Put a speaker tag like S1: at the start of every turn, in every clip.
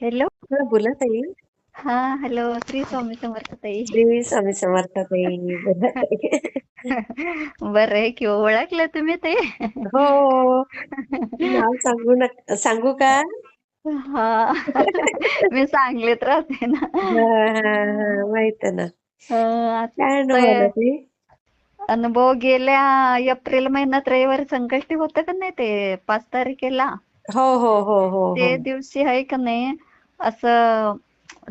S1: Hello.
S2: हा बोला ताई.
S1: हा, हॅलो. श्री स्वामी समर्थ ताई.
S2: श्री स्वामी समर्थ ताई, बोला ताई.
S1: बरं आहे की ओळखलं तुम्ही ताई?
S2: हो. नाव सांगू का?
S1: हा. मी सांगलीत राहते ना.
S2: हा हा हा, माहित आहे ना.
S1: आता
S2: काय
S1: ते
S2: अनुभव आला ताई?
S1: अनुभव गेल्या एप्रिल महिन्यात रविवारी संकष्टी होतं का नाही, ते 5 तारखेला.
S2: हो हो हो हो
S1: ते
S2: हो.
S1: दिवशी आहे का नाही, असं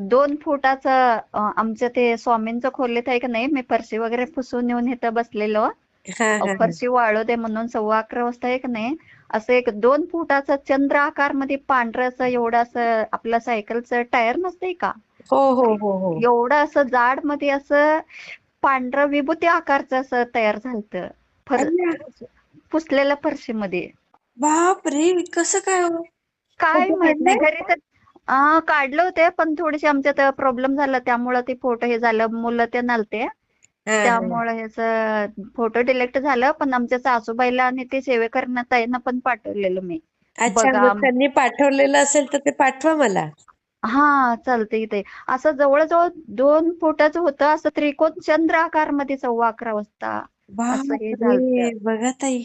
S1: 2 फुटाचं आमच्या ते स्वामींचं खोलीत आहे का नाही, मी फरशी वगैरे पुसून येऊन इथं बसलेलो.
S2: हा हा हा.
S1: फरशी वाळू दे म्हणून 11:15 वाजता आहे का नाही, असं एक 2 फुटाचं चंद्र आकार मध्ये पांढरं असं एवढं असं आपलं सायकलचं टायर नसतंय का,
S2: हो हो हो हो.
S1: एवढं असं जाड मध्ये असं पांढरं विभूती आकारचं असं तयार झालतं. फर
S2: अय्या,
S1: पुसलेल्या फरशीमध्ये.
S2: बाप रे, कसं काय हो?
S1: काय
S2: फोटो
S1: माहित नाही,
S2: काढलाय?
S1: घरी तर काढलं होते, पण थोडीशी आमच्यात प्रॉब्लेम झाला त्यामुळं ते फोटो हे झालं, मुलं ते नलते
S2: हा हा.
S1: त्यामुळे ह्याच फोटो डिलीट झालं. पण आमच्या सासूबाईला आणि ते सेवेकरना ताईंना पण पाठवलेलं मी.
S2: अच्छा,
S1: बघा.
S2: मग त्यांनी पाठवलेलं असेल तर ते पाठवा मला.
S1: हा, चालतंय ते. असं जवळजवळ 2 फुटाचं होतं, असं त्रिकोण चंद्र आकार मध्ये 11:15 वाजता असं
S2: बाप
S1: हे झालतं.
S2: रे, बघा ताई.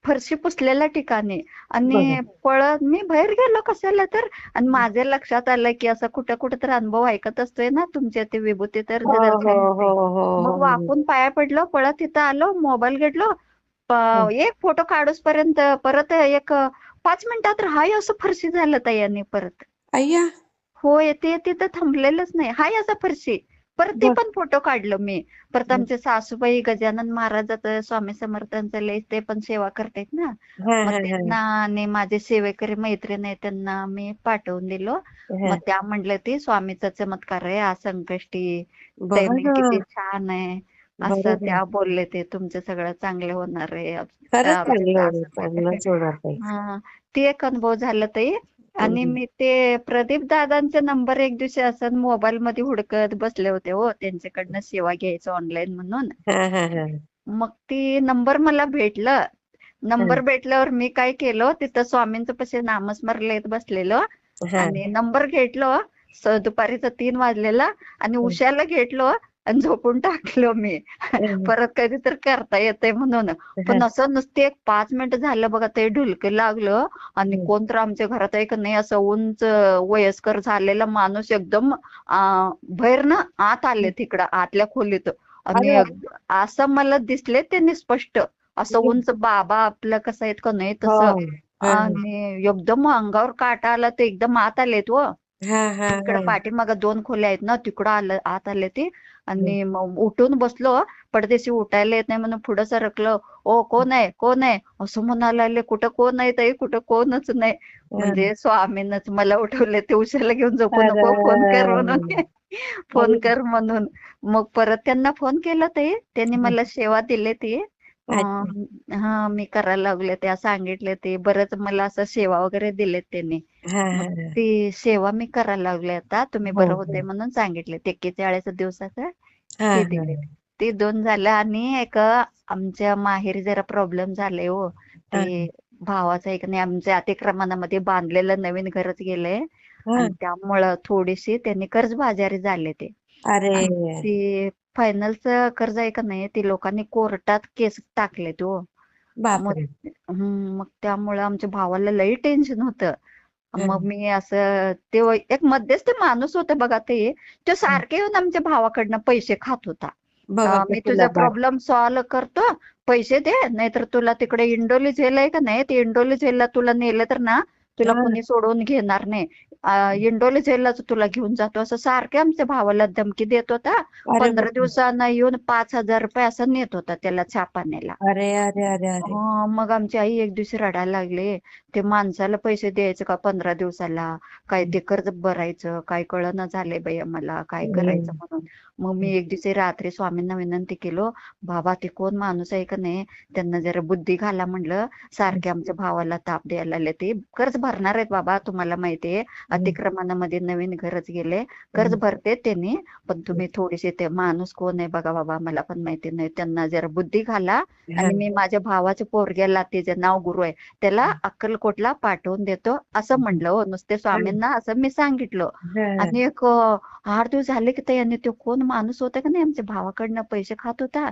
S1: फरशी पुसलेल्या ठिकाणी.
S2: बघा.
S1: आणि पळत मी बाहेर गेलो कशाला तर, आणि माझ्या लक्षात आलं की असं कुठं कुठं तर अनुभव ऐकत असतोय ना तुमच्या ते विभूती, तर
S2: हो
S1: जरा
S2: हो
S1: छान
S2: हो
S1: होते.
S2: हो
S1: मग
S2: हो
S1: वाकून पाया पडलो, पळत इथं आलो, मोबाईल घेतलो.
S2: हो.
S1: एक फोटो काढूस पर्यंत परत एक 5 मिनिटात हाय असं फरशी झालं ताई. परत
S2: अय्या.
S1: होय, ते तिथं थांबलेलंच नाही, हाय असं फरशी. परत ते
S2: बर
S1: पण फोटो काढलं मी. परत
S2: बर.
S1: आमचे सासूबाई गजानन महाराजाचं स्वामी समर्थांचं लय ते पण सेवा करतायत ना.
S2: हा
S1: मग
S2: हा हा
S1: त्यांना आणि माझे सेवेकरी मैत्रीण आहे त्यांना मी पाठवून दिलो.
S2: हा.
S1: मग त्या म्हटलं ते स्वामीचा चमत्कार आहे आज संकष्टी.
S2: बघा
S1: टायमिंग
S2: ना.
S1: किती छान आहे. असं
S2: बरोबर.
S1: त्या बोलले, ते तुमचं सगळं चांगलं होणार आहे.
S2: खरंच
S1: आमच्या
S2: चांगलं होणार,
S1: सासूबाई.
S2: चांगलंच होणार ताई.
S1: हा, ते एक अनुभव झाला ताई. आणि
S2: हम्म.
S1: मी ते प्रदीप दादांचे नंबर एक दिवशी असं मोबाईल मध्ये हुडकत बसले होते हो, त्यांच्याकडनं सेवा घ्यायचं ऑनलाईन म्हणून.
S2: हा हा हा
S1: मग ती नंबर मला भेटलं.
S2: हा
S1: नंबर भेटल्यावर मी काय केलं, तिथं स्वामींचं पशी नामस्मरण येत बसलेलं.
S2: हा.
S1: आणि नंबर घेतलो, दुपारीचं 3 वाजलेला. आणि उशाला घेतलो आणि झोपून टाकलो मी. परत कधी तर करता येते म्हणून. पण असं नुसते एक 5 मिनिट झालं बघा, ते ढुलकं लागलं. आणि कोणतर आमच्या घरात आहे का नाही, असं उंच वयस्कर झालेला माणूस एकदम बाहेर ना आत आले तिकडं आतल्या खोलीत. आणि
S2: अरे
S1: असं मला दिसले त्यांनी स्पष्ट, असं
S2: बापरे.
S1: उंच बाबा आपलं कसं आहेत का नाही
S2: हो.
S1: तसं.
S2: हा
S1: आणि एकदम अंगावर काटा आला, ते एकदम आत आलेत व.
S2: हा हा
S1: इकडे
S2: हा.
S1: पाठीमागं 2 खोल्या आहेत ना, तिकडं आत आले ते. आणि मग उठून बसलो. पडदेशी उठायला येत नाही म्हणून पुढं सरकलं. ओ, कोण आहे, कोण आहे असं म्हणायला लागले. कुठं कोण आहे ताई, कुठं कोणच नाही.
S2: हा.
S1: म्हणजे स्वामींनाच मला उठवले, ते उशाला घेऊन झोपू
S2: अरे
S1: नको, फोन कर म्हणून. फोन
S2: अरे.
S1: कर म्हणून. मग परत त्यांना फोन केला ताई, त्यांनी मला सेवा दिली ती.
S2: अच्छा.
S1: हा, मी करायला लागले, त्या सांगितले ते बरंच मला असं सेवा वगैरे दिलेत त्यांनी.
S2: हा
S1: मग
S2: हा हा.
S1: ती सेवा मी करायला लागले आता, तुम्ही
S2: हो
S1: बरं
S2: हो.
S1: होते म्हणून सांगितले. ते 41 दिवसाचं
S2: हा
S1: ते
S2: हा
S1: दिले. ते 2 झालं. आणि एक आमच्या माहेरी जरा प्रॉब्लेम झाले हो.
S2: हा
S1: ते भावाचं एक नाही, आमच्या अतिक्रमणामध्ये बांधलेलं नवीन घरच गेलंय.
S2: हा.
S1: आणि त्यामुळं थोडीशी त्यांनी कर्जबाजारी झाले ते.
S2: अरे
S1: आणि ती फायनलचं कर्ज आहे का नाही, ते लोकांनी कोर्टात केस टाकले तो. मग
S2: बापरे.
S1: मग त्यामुळं आमच्या भावाला लई टेन्शन होतं.
S2: हा.
S1: मग मी असं ते एक मध्यस्थी माणूस होता बघा ते. तो सारखे येऊन आमच्या भावाकडनं पैसे खात होता.
S2: बघा
S1: मी
S2: कसं
S1: तुझा
S2: लबाड.
S1: प्रॉब्लेम सॉल्व्ह करतो, पैसे दे, नाहीतर तुला तिकडे इंडोली जेल आहे का नाही, ते इंडोली जेलला तुला नेलं तर ना, तुला
S2: हा.
S1: कोणी सोडून घेणार नाही. इंडोली जेललाच तुला घेऊन जातो, असं सारखे आमच्या भावाला धमकी देत होता.
S2: अरे
S1: 15 दिवसांना येऊन 5,000 रुपये असं नेत होता त्याला छापाण्याला.
S2: अरे अरे अरे अरे.
S1: मग आमची आई एक दिवशी रडायला लागली. ते माणसाला पैसे द्यायचे का 15 दिवसाला, काय ते कर्ज भरायचं काय कळना झालंय बाई आम्हाला, काय करायचं
S2: हम्म.
S1: म्हणून. मग मी एक दिवशी रात्री स्वामींना विनंती केलो, बाबा ते कोण माणूस आहे का नाही, त्यांना जरा बुद्धी घाला म्हणलं. सारखे आमच्या भावाला ताप द्यायला लागले, ते कर्ज भरणार आहेत बाबा तुम्हाला माहितीये, अतिक्रमणामध्ये नवीन घरच गेले, कर्ज भरते त्यांनी, पण तुम्ही थोडीशी ते माणूस कोण आहे बघा बाबा, मला पण माहिती नाही, त्यांना जरा बुद्धी घाला. आणि मी माझ्या भावाच्या पोरग्याला, त्याचे नाव गुरु आहे, त्याला अक्कलकोटला पाठवून देतो असं म्हणलं हो, नुसते स्वामींना असं मी सांगितलं. आणि एक 8 दिवस झाले की आणि तो कोण माणूस होता का नाही, आमच्या भावाकडनं पैसे खात होता,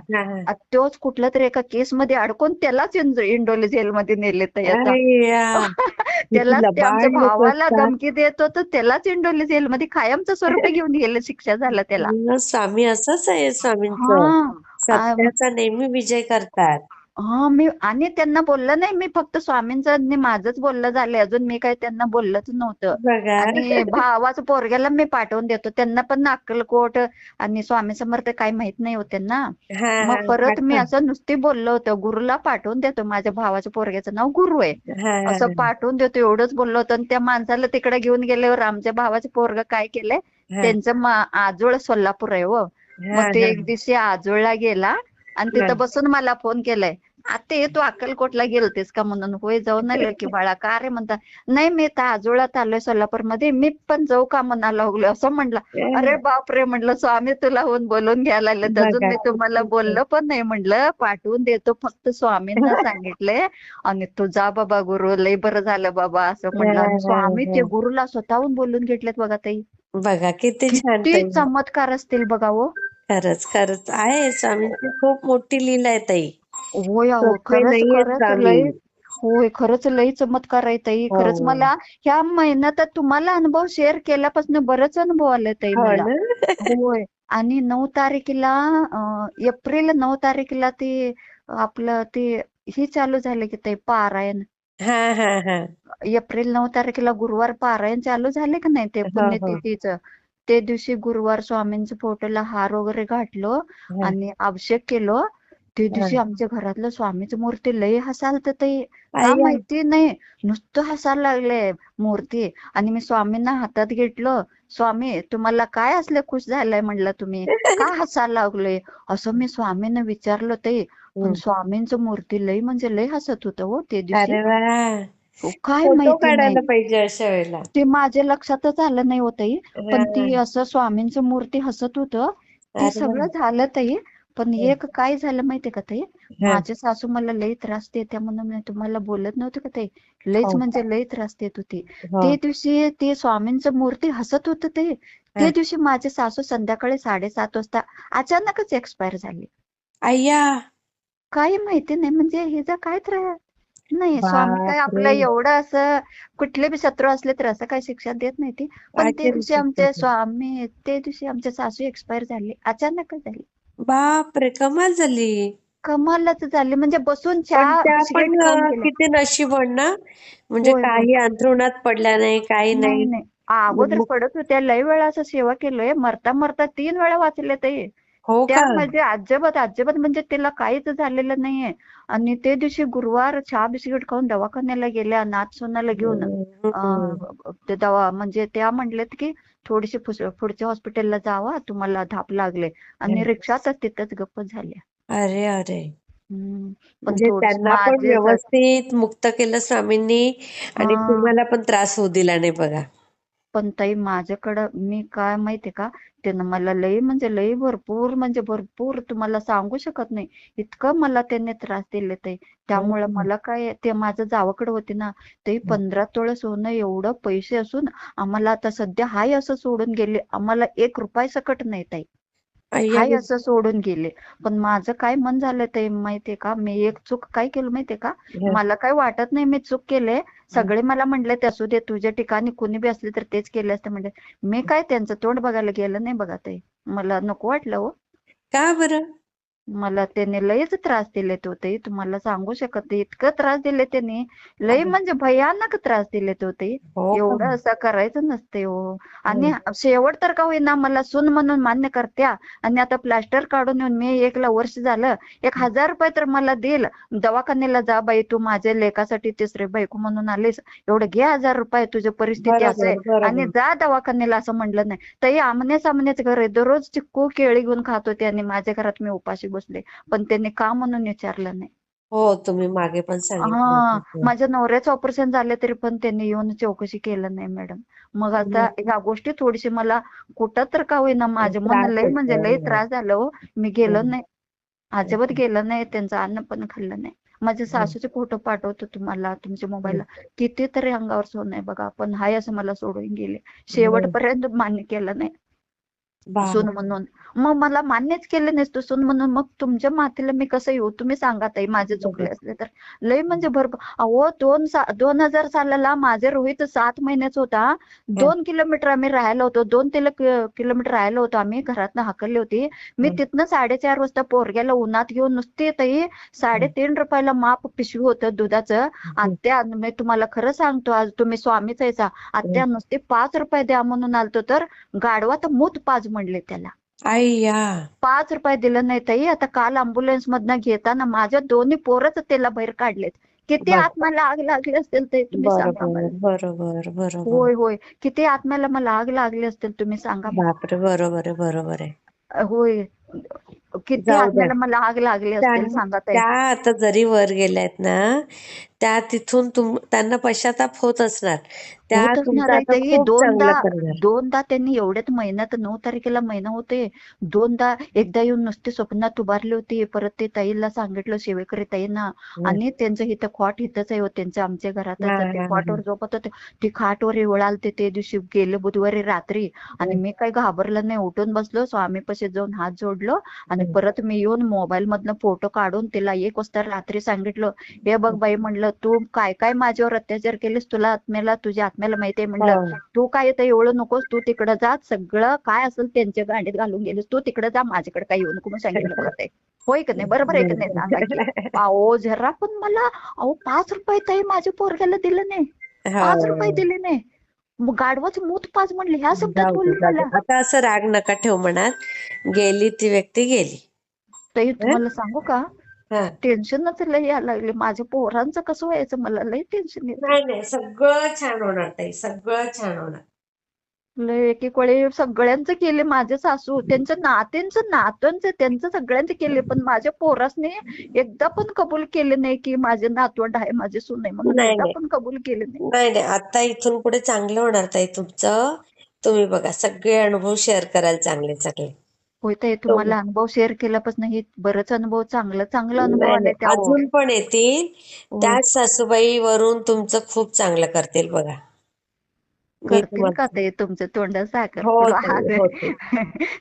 S1: तोच कुठल्या तरी एका केस मध्ये अडकून त्यालाच इंडोली जेलमध्ये नेले तर आता.
S2: किती
S1: त्यालाच, ते आमच्या
S2: लबाड लोक
S1: भावाला
S2: असतात.
S1: धमकी देत होतं, त्यालाच इंडोली जेलमध्ये कायमचं स्वरूपी घेऊन गेले, शिक्षा झाला त्याला.
S2: स्वामी असंच आहे स्वामींचं.
S1: हा.
S2: सत्याचा नेहमी विजय करतात.
S1: हा, मी आणि त्यांना बोललं नाही, मी फक्त स्वामींचं आणि माझंच बोललं झालंय, अजून मी काही त्यांना बोललंच नव्हतं.
S2: बघा.
S1: आणि भावाचं पोरग्याला मी पाठवून देतो, त्यांना पण अक्कलकोट आणि स्वामी समर्थ काही माहित नाही होते ना.
S2: हा
S1: मग परत मी
S2: पाठवा.
S1: असं नुसती बोललो होतं, गुरुला पाठवून देतो, माझ्या भावाच्या पोरग्याचं नाव गुरु आहे, असं पाठवून देतो, एवढंच बोललो होतं. आणि त्या माणसाला तिकडे घेऊन गेल्यावर आमच्या भावाचं पोरग काय केलंय, त्यांचं आजोळ सोलापूर आहे हो. मग ते एक दिवशी आजोळला गेला आणि तिथं बसून मला फोन केलाय, आते तू अक्कलकोटला गेलतेस का म्हणून. होय जाऊन आलो की बाळा. का रे म्हणता, नाही मी तर आजोळात आलोय सोलापूरमध्ये, मी पण जाऊ का म्हणा लागलो असं म्हणलं. अरे बापरे म्हणलं, स्वामी तुला होऊन बोलून घ्यायला लागलेत, अजून
S2: बघा
S1: मी तुम्हाला बोललो पण नाही म्हणलं, पाठवून देतो फक्त स्वामींना सांगितलंय. आणि तू जा बाबा गुरु, लय बरं झालं बाबा असं म्हणलं. आणि स्वामी ते गुरुला स्वतःहून बोलून घेतलेत बघा ताई.
S2: बघा किती छान
S1: किती
S2: ताई.
S1: चमत्कार असतील बघा हो.
S2: खरंच खरंच आहे, स्वामींची खूप मोठी लीला आहे ताई.
S1: होय अहो,
S2: सोपे
S1: खरंच
S2: नाहीये
S1: खरंच
S2: स्वामी.
S1: लय. होय, खरंच लय चमत्कार आहे ताई.
S2: हो
S1: खरंच मला ह्या महिन्यात तुम्हाला अनुभव शेअर केल्यापासून बरंच अनुभव आले ताई
S2: हो
S1: मला.
S2: ना.
S1: होय. आणि 9 तारखेला, एप्रिल 9 तारखेला ते आपलं ते हे चालू झालं की ताई, पारायण.
S2: हा हा हा.
S1: एप्रिल 9 तारखेला गुरुवार पारायण चालू झाले का नाही, ते
S2: हो हो.
S1: पुण्यतिथीचं. ते दिवशी गुरुवार स्वामींच्या फोटोला हार वगैरे घातलो
S2: हा,
S1: आणि अभिषेक केलो. ते
S2: हा.
S1: दिवशी आमच्या घरातलं स्वामीची मूर्ती लय हसालत ताई, का
S2: अय्या.
S1: माहिती नाही, नुसतं हसायला लागले मूर्ती. आणि मी स्वामींना हातात घेतलं, स्वामी तुम्हाला काय असले खुश झालंय म्हणलं, तुम्ही का हसायला लागले असं मी स्वामींना विचारलं ताई. पण स्वामींचं मूर्ती लय म्हणजे लय हसत होतं हो ते दिवशी.
S2: अरे वा.
S1: काय
S2: फोटो
S1: माहिती नाही,
S2: काढायला पाहिजे अशा वेळेला.
S1: ते माझ्या लक्षातच आलं नाही हो ताई. पण ती
S2: हा.
S1: असं स्वामींचं मूर्ती हसत होतं, ते
S2: अरे वा.
S1: सगळं झालं ताई. पण एक काय झालं माहितीये का ताई,
S2: हा.
S1: माझे सासू मला लई त्रास देते म्हणून मी तुम्हाला बोलत नव्हते का ताई, लईच
S2: हो
S1: म्हणजे लई त्रास देत होती.
S2: हो.
S1: ते दिवशी ते स्वामींचं मूर्ती हसत होतं ताई,
S2: हा.
S1: ते दिवशी माझे सासू संध्याकाळी 7:30 वाजता अचानकच एक्सपायर झाले.
S2: अय्या.
S1: काही माहिती नाही, म्हणजे हिचा काय त्रास नाही, स्वामी काय आपलं
S2: बापरे.
S1: एवढं असं, कुठले बी शत्रू असले तर असं काही शिक्षा देत नाही ती. पण ते
S2: अजय
S1: दिवशी आमचे स्वामी, ते दिवशी आमचे सासू एक्सपायर झाले, अचानकच झाले.
S2: बापरे, कमाल झाली.
S1: कमालच झाली, म्हणजे बसून
S2: पण
S1: चहा
S2: त्या पण
S1: बिस्किट खाऊन गेल्या.
S2: किती नशीबवान ना, म्हणजे
S1: होय होय.
S2: काही अंथरुणात पडल्या नाही, काही
S1: नाही
S2: नाही.
S1: नाही, अगोदर पडत होत्या, लय वेळा असं सेवा केलोय, मरता मरता 3 वेळा वाचले ते.
S2: हो
S1: त्या
S2: का.
S1: म्हणजे अजिबात अजिबात, म्हणजे त्याला काहीच झालेलं नाहीये. आणि ते दिवशी गुरुवार चहा बिस्किट खाऊन दवाखान्याला गेल्या, नाथसोनाला घेऊन.
S2: हम्म.
S1: ते दवा म्हणजे त्या म्हणलेत की थोडीशी पुढच्या हॉस्पिटलला जावा, तुम्हाला धाप लागले. आणि रिक्षातच तिथंच गप्प झाल्या.
S2: अरे अरे.
S1: पण
S2: म्हणजे
S1: थोडीशी
S2: त्यांना पण
S1: माझे
S2: व्यवस्थित मुक्त केलं स्वामींनी, आणि
S1: हा.
S2: तुम्हाला पण त्रास होऊ दिला नाही बघा.
S1: पण ताई माझ्याकडं मी काय माहितीये का, त्यानं मला लई म्हणजे लई भरपूर म्हणजे भरपूर तुम्हाला सांगू शकत नाही, इतकं मला त्याने त्रास दिले ताई. त्यामुळं
S2: हम्म.
S1: मला काय, ते माझं जावकडे होते ना ते 15 तोळे सोनं, एवढं पैसे असून आम्हाला आता सध्या हाय असं सोडून गेले, आम्हाला 1 रुपया सकट नाही ताई.
S2: अय्या.
S1: हाय असं सोडून गेले. पण माझं काय मन झालं ते माहितीये का, मी एक चूक काय केलं माहितीये का, मला काय वाटत नाही मी चूक केले. सगळे मला म्हणले ते असू दे, तुझ्या ठिकाणी कुणी बी असले तर तेच केले असते म्हणले. मी काय त्यांचं तोंड बघायला गेलं नाही बघा ते, मला नको वाटलं हो.
S2: का बरं.
S1: मला त्याने लयच त्रास दिले होते, तुम्हाला सांगू शकत नाही, इतकं त्रास दिले त्यांनी, लय म्हणजे भयानक त्रास दिले होते.
S2: हो का.
S1: एवढं असं करायचं नसते हो. आणि शेवट तर का होईना मला सून म्हणून मान्य करत्या. आणि आता प्लास्टर काढून येऊन मी 1 वर्ष झालं, 1,000 रुपये तर मला देईल, दवाखान्याला जा बाई, तू माझ्या लेकासाठी तिसरे बायको म्हणून आलीस, एवढं घे 1,000 रुपये, तुझी परिस्थिती असं आहे,
S2: बरोबर
S1: आणि
S2: बरोबर.
S1: जा दवाखान्याला, असं म्हणलं नाही. ताई आमने सामनेच घर आहे, दररोज चिक्कू केळी घेऊन खात होते आणि माझ्या घरात मी उपाशी बसले, पण त्यांनी का म्हणून विचारलं नाही.
S2: हो, तुम्ही मागे पण सांगितलं
S1: हा,
S2: होतं.
S1: माझ्या नवऱ्याचं ऑपरेशन झालं तरी पण त्यांनी येऊन चौकशी केलं नाही मॅडम. मग आता ह्या गोष्टी थोडीशी मला कुठं तर का होईना माझं मन
S2: त्रास
S1: लय म्हणजे लय
S2: होतो.
S1: त्रास झालं हो. मी गेलो
S2: हम्म.
S1: नाही, अजिबात गेलं नाही, त्यांचं अन्न पण खाल्लं नाही. माझ्या
S2: हम्म.
S1: सासूचे फोटो पाठवतो तुम्हाला तुमच्या
S2: हम्म.
S1: मोबाईलला. कितीतरी अंगावर सोन आहे बघा, पण हाय असं मला सोडून गेले.
S2: हम्म.
S1: शेवटपर्यंत मान्य केलं नाही सून
S2: बाप.
S1: म्हणून. मग मला मान्यच केलं नसतं सून म्हणून, मग तुमच्या मातीला मी कसं येऊ? तुम्ही सांगा ताई, माझे चुकले
S2: बरोबर.
S1: असले तर. लय म्हणजे भरपूर अहो, 2000 सालाला माझे रोहित 7 महिन्याचा होता.
S2: हं.
S1: 2 किलोमीटर आम्ही राहायला होतो, 2 किलोमीटर राहायला होतो आम्ही, घरातनं हाकलली होती मी.
S2: हं.
S1: तिथनं 4:30 वाजता पोरग्याला उन्हात घेऊन नुसती ताई,
S2: हं.
S1: 3.5 रुपयाला माप पिशवी होतं दुधाचं.
S2: हं.
S1: आत्या, मी तुम्हाला खरं सांगतो, आज तुम्ही स्वामीच आहेसा.
S2: हं.
S1: आत्या नुसते 5 रुपये द्या म्हणून आलतो, तर गाढवात मूत पाज म्हणले त्याला.
S2: अय्या.
S1: 5 रुपये दिलं नाही ताई. आता काल अँब्युलन्स मधनं घेताना माझ्या दोन्ही पोरच त्याला बाहेर काढलेत. किती
S2: बघ.
S1: आत्म्याला आग लागली असेल ते तुम्ही सांगा
S2: बरोबर,
S1: मला.
S2: बरोबर, बरोबर.
S1: होय होय, किती आत्म्याला मला आग लागली असेल तुम्ही सांगा मला.
S2: बापरे, बरोबर आहे, बरोबर आहे.
S1: होय, किती
S2: जाऊ द्या.
S1: आत्म्याला मला आग लागली असतील
S2: त्यां-
S1: सांगा ताई.
S2: त्या आता जरी वर गेल्यात ना, त्या तिथून त्यांना पश्चाताप होत असणार. त्या
S1: होत असणार
S2: तुमचं
S1: आहे
S2: आता
S1: ताई.
S2: खूप
S1: दोनदा
S2: चांगलं करणार.
S1: दोनदा त्यांनी एवढ्यात महिन्यात 9 तारखेला महिना होते. दोनदा, एकदा येऊन नुसती स्वप्नात उभारली होती. परत ते ताईला सांगितलं, सेवेकरी ताईंना.
S2: हं.
S1: आणि त्यांचं इथं खॉट इथंच आहे हो, त्यांचं आमच्या
S2: हा,
S1: घरातच आहे. ते
S2: हा,
S1: खॉटवर झोपत होते. ती खाटवर वळालते ते दिवशी, गेले बुधवारी रात्री. आणि
S2: हं.
S1: मी काही घाबरलं नाही, उठून बसलो, स्वामीपाशी जाऊन हात जोडलो. आणि
S2: हं.
S1: परत मी येऊन मोबाईल मधनं फोटो काढून तिला 1 वाजता रात्री सांगितलं, हे बघ बाई म्हणलं, तू काय काय माझ्यावर अत्याचार केलीस, तुला आत्म्याला, तुझ्या आत्म्याला माहितीये म्हणलं.
S2: हो.
S1: तू काय इथं एवढं नकोस, तू तिकडं जा, सगळं काय असेल त्यांच्या गाडीत घालून गेलीस, तू तिकडे जा, माझ्याकडे काय येऊ नको म्हणून सांगितलं बघा ते. होय की नाही? बरोबर आहे की नाही? सांगा की. अहो जरा पण मला, अहो 5 रुपये ताई माझ्या पोरग्याला दिलं नाही. 5 रुपये
S2: हो.
S1: दिले नाही. मग गाढवाच मूत पाज म्हणले, ह्या शब्दात
S2: जाऊ दे,
S1: बोलली
S2: जाऊ दे.
S1: मला.
S2: आता असं राग नका ठेवू मनात. गेली ती व्यक्ती गेली.
S1: ताई
S2: हं?
S1: तुम्हाला सांगू का,
S2: हा.
S1: टेन्शनच लय यायला लागले. माझ्या पोरांचं कसं व्हायचं, मला लय टेन्शन येते.
S2: नाही नाही, सगळं छान होणार ताई, सगळं छान होणार.
S1: लय एक एक वेळी सगळ्यांचं केले, माझे सासू त्यांच्या नात्यांचं त्यांचं सगळ्यांचे केले, पण माझ्या पोरासने एकदा पण कबूल केले नाही की माझे नातवंड आहे, माझे सून आहे म्हणून,
S2: नाही
S1: एकदा
S2: नाही,
S1: पण कबूल केले नाही.
S2: नाही नाही, आता इथून पुढे चांगलं होणार ताई तुमचं. तुम्ही बघा, सगळे अनुभव शेअर कराल चांगले चांगले.
S1: होय ताई,
S2: तुम-
S1: तुम्हाला अनुभव शेअर केल्यापासून ही बरंच अनुभव, चांगलं चांगलं अनुभव
S2: नाही नाही,
S1: आले त्या हो.
S2: अजून पण येतील.
S1: होय,
S2: त्याच सासूबाई वरून तुमचं खूप चांगलं करतील बघा. मी
S1: करतील का
S2: तुम्हाला.
S1: ते तुमच्या तोंडात साखर
S2: हो
S1: पुडा
S2: ताई, हो ताई.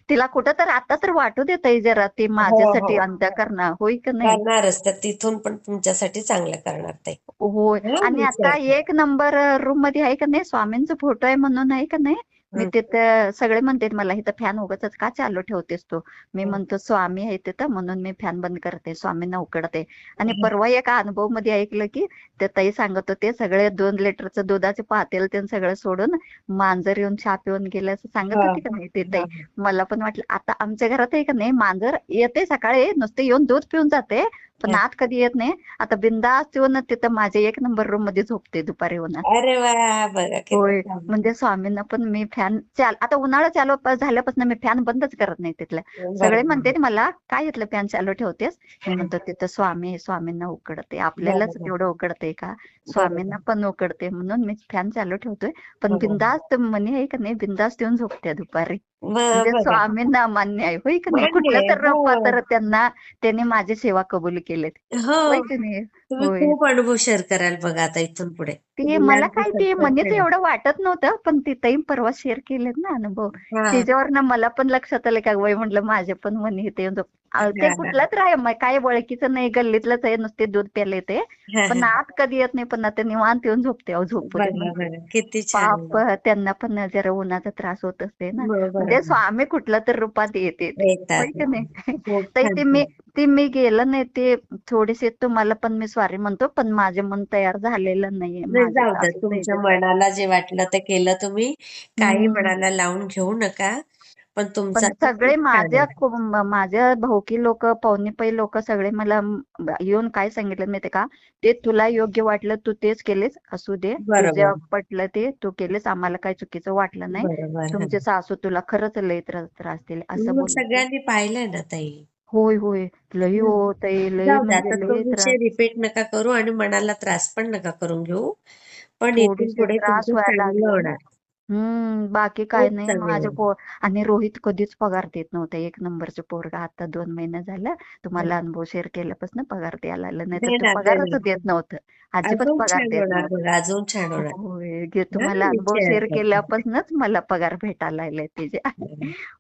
S1: तिला कुठं तर आता तर वाटू दे ताई जरा, ती
S2: हो
S1: माझ्यासाठी
S2: हो,
S1: अंतःकरणं, होय की नाही?
S2: करणारच तर तिथून पण तुमच्यासाठी चांगलं करणार ताई.
S1: होय.
S2: हा,
S1: आणि आता
S2: विचार करा.
S1: 1 नंबर रूम मध्ये आहे का नाही, स्वामींचा फोटो आहे म्हणून आहे का नाही. मी
S2: हं.
S1: तिथं सगळे म्हणतात मला, इथं फॅन उगाचच का चालू ठेवतेस तू? मी
S2: हं.
S1: म्हणतो स्वामी आहे तिथं म्हणून मी फॅन बंद करते, स्वामींना उकडते. आणि
S2: हं.
S1: परवा एका अनुभव मध्ये ऐकलं की ते ताई सांगत होते, सगळे 2 लिटरचं दुधाचे पातेल ते सगळं सोडून मांजर येऊन चहा पिऊन गेलं असं सांगत
S2: हा,
S1: होती का नाही ते ताई.
S2: हा,
S1: मला पण वाटलं, आता आमच्या घरात आहे का नाही, मांजर येते सकाळी नुसते येऊन दूध पिऊन जाते, पण
S2: हा.
S1: आत कधी येत नाही. आता बिंदास येऊन तिथं माझ्या 1 नंबर रूम मध्ये झोपते दुपारी उन्हात.
S2: अरे वा, बघा किती
S1: होय.
S2: छान.
S1: म्हणजे स्वामींना पण मी फॅन आता उन्हाळा चालू झाल्यापासून मी फॅन बंदच करत नाही तिथलं. सगळे
S2: बरोबर,
S1: म्हणते मला, काय इथलं फॅन चालू ठेवतेस? मी
S2: हं.
S1: म्हणतो तिथं स्वामी आहे, स्वामींना उकडते. आपल्यालाच
S2: बरोबर,
S1: तेवढं उकडते का?
S2: बरोबर,
S1: स्वामींना पण उकडते म्हणून मी फॅन चालू ठेवतोय. पण
S2: बरोबर.
S1: बिंदास्त मनी आहे का नाही, बिंदास्त येऊन झोपते दुपारी. म्हणजे
S2: बघा,
S1: स्वामींना मान्य आहे, होय की नाही?
S2: मान्य
S1: कुठल्या
S2: आहे.
S1: तर
S2: हो,
S1: रूपात तर त्यांनी माझी सेवा कबूल केलीत,
S2: हो.
S1: होय की नाही?
S2: तुम्ही
S1: होय.
S2: खूप अनुभव शेअर कराल बघा आता इथून पुढे.
S1: ते मला
S2: मुलांची
S1: काय ते
S2: सतत
S1: मनीच
S2: सेवा.
S1: एवढं वाटत नव्हतं, पण ती ताई परवा शेअर केलेत ना अनुभव,
S2: हा,
S1: त्याच्यावरनं मला पण लक्षात आलं का, वय म्हटलं माझे पण मनी इथे येऊन ते
S2: हा,
S1: कुठलं तर आहे, काय ओळखीचं नाही, गल्लीतलंच आहे, नुसते दूध प्यायला येते.
S2: हा,
S1: पण
S2: हा.
S1: आत कधी येत नाही, पण आता निवांत येऊन झोपते. अहो झोपू दे
S2: बघा
S1: म्हणते.
S2: बघा, किती छान
S1: पाप,
S2: आहे.
S1: त्यांना पण जरा उन्हाचा त्रास होत असते ना. म्हणजे
S2: बरोबर,
S1: स्वामी कुठल्या तर रूपात येते ते,
S2: येतात
S1: होय की
S2: येतात.
S1: नाही?
S2: खूप
S1: ताई
S2: छान
S1: ते
S2: छान.
S1: मी गेलं नाही ते, थोडेसे तुम्हाला पण मी सॉरी म्हणतो, पण माझे मन तयार झालेलं नाहीये,
S2: नाही,
S1: माझे
S2: जाऊ द्या,
S1: सासू
S2: तुमच्या
S1: त्याच्यात.
S2: मनाला जे वाटलं ते केलं तुम्ही. काही
S1: हम्म.
S2: मनाला लावून घेऊ नका. पण तुमचं
S1: पण
S2: आता
S1: सगळे
S2: खूप छान आहे.
S1: माझ्या भाऊकी लोक, पाहुणे लोक सगळे मला येऊन काय सांगितलं माहितीये का, ते तुला योग्य वाटलं तू तेच केलेस, असू दे, तुझ्या
S2: बरोबर,
S1: पटलं ते तू केलेस, आम्हाला काही चुकीचं वाटलं नाही.
S2: बरोबर. हा.
S1: तुमचे सासू तुला खरंच लय त्रास दिले असं
S2: मग
S1: बोलले ते.
S2: सगळ्यांनी पाहिलंय ना ताई.
S1: होय होय, लई हो
S2: हं.
S1: ताई, लई
S2: जाऊ द्या,
S1: म्हणजे
S2: आता तो
S1: लई
S2: विषय
S1: त्रास.
S2: रिपीट नका करू आणि मनाला त्रास पण नका करून घेऊ. पण इथून
S1: थोडीशी
S2: पुढे
S1: त्रास
S2: तुमचं
S1: व्हायला
S2: चांगलं
S1: लागले.
S2: होणार.
S1: बाकी काय
S2: खूप
S1: नाही माझ्या
S2: चांगलं.
S1: आणि रोहित कधीच पगार देत नव्हता. एक नंबरचं पोरगा. आता 2 महिने झालं तुम्हाला अनुभव शेअर केल्यापासून पगार द्यायला लागला, नाही तर ते
S2: देणार
S1: पगारच
S2: देणार.
S1: देत नव्हतं. अजिबात
S2: अजून
S1: पगार
S2: छान
S1: देत
S2: होणार
S1: नव्हतं.
S2: बघा, अजून छान होणार.
S1: होय
S2: हा
S1: तुम्हाला अनुभव
S2: शेअर
S1: शेअर
S2: करते.
S1: केल्यापासूनच मला पगार भेटायला लागलाय त्याचे.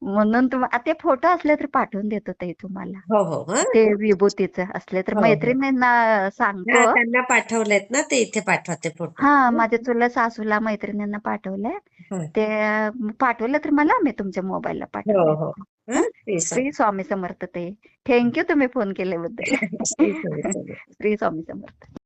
S1: म्हणून ते फोटो असले तर पाठवून देतो ताई तुम्हाला.
S2: हो हो हा
S1: ते विभूतीचं असले तर
S2: हो हो
S1: मैत्रिणींना
S2: हा,
S1: सांगतो.
S2: त्यांना पाठवलेत ना ते, इथे पाठवा ते फोटो.
S1: हा माझ्या चुलत सासूला मैत्रिणींना पाठवलंय.
S2: हा.
S1: ते पाठवलं तर मला मी तुमच्या मोबाईलला
S2: हो
S1: पाठवून
S2: हो
S1: देते.
S2: हा
S1: हा
S2: ते
S1: श्री
S2: सांग.
S1: स्वामी समर्थ ताई. थँक्यू तुम्ही फोन केल्याबद्दल.
S2: श्री स्वामी समर्थ.
S1: श्री स्वामी समर्थ.